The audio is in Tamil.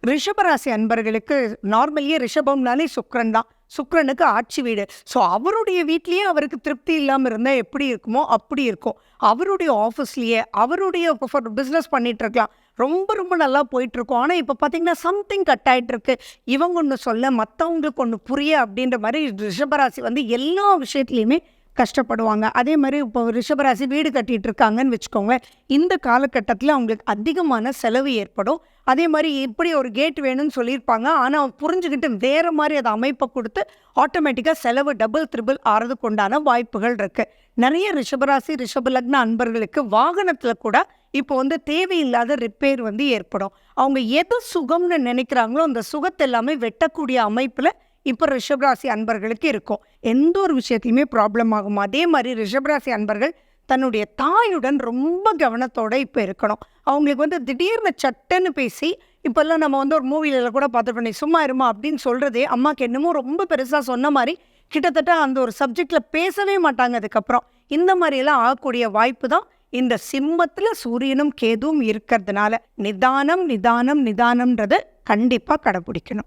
ரிஷபராசி அன்பர்களுக்கு நார்மலியே ரிஷபம்னாலே சுக்கிரன் தான். சுக்கிரனுக்கு ஆட்சி வீடு. ஸோ அவருடைய வீட்லயே அவருக்கு திருப்தி இல்லாமல் இருந்தால் எப்படி இருக்குமோ அப்படி இருக்கும். அவருடைய ஆஃபீஸ்லேயே அவருடைய பிஸ்னஸ் பண்ணிட்டு இருக்கலாம், ரொம்ப ரொம்ப நல்லா போயிட்டு இருக்கும். ஆனால் இப்போ பார்த்தீங்கன்னா சம்திங் கட் ஆகிட்டு இருக்கு. இவங்க ஒன்று சொல்ல மற்றவங்களுக்கு ஒன்று புரிய அப்படின்ற மாதிரி ரிஷபராசி வந்து எல்லா விஷயத்துலையுமே கஷ்டப்படுவாங்க. அதே மாதிரி இப்போ ரிஷபராசி வீடு கட்டிட்டு இருக்காங்கன்னு வச்சுக்கோங்க, இந்த காலகட்டத்தில் அவங்களுக்கு அதிகமான செலவு ஏற்படும். அதே மாதிரி இப்படி ஒரு கேட் வேணும்னு சொல்லியிருப்பாங்க, ஆனால் புரிஞ்சுக்கிட்டு வேறு மாதிரி அதை அமைப்பை கொடுத்து ஆட்டோமேட்டிக்காக செலவு டபுள் த்ரிபிள் ஆறதுக்கு உண்டான வாய்ப்புகள் இருக்குது. நிறைய ரிஷபராசி ரிஷபலக்ன அன்பர்களுக்கு வாகனத்தில் கூட இப்போ வந்து தேவையில்லாத ரிப்பேர் வந்து ஏற்படும். அவங்க எது சுகம்னு நினைக்கிறாங்களோ அந்த சுகத்தை எல்லாமே வெட்டக்கூடிய அமைப்பில் இப்போ ரிஷபராசி அன்பர்களுக்கு இருக்கும். எந்த ஒரு விஷயத்தையுமே ப்ராப்ளம் ஆகும். அதே மாதிரி ரிஷபராசி அன்பர்கள் தன்னுடைய தாயுடன் ரொம்ப கவனத்தோடு இப்போ இருக்கணும். அவங்களுக்கு வந்து திடீர்னு சட்டுன்னு பேசி, இப்போல்லாம் நம்ம வந்து ஒரு மூவியில் கூட பார்த்துட்டு பண்ணி சும்மா இருமா அப்படின்னு சொல்கிறதே அம்மாவுக்கு என்னமோ ரொம்ப பெருசாக சொன்ன மாதிரி கிட்டத்தட்ட அந்த ஒரு சப்ஜெக்டில் பேசவே மாட்டாங்க. அதுக்கப்புறம் இந்த மாதிரியெல்லாம் ஆகக்கூடிய வாய்ப்பு தான் இந்த சிம்மத்தில் சூரியனும் கேதுவும் இருக்கிறதுனால நிதானம் நிதானம் நிதானம்ன்றதை கண்டிப்பாக கடைப்பிடிக்கணும்.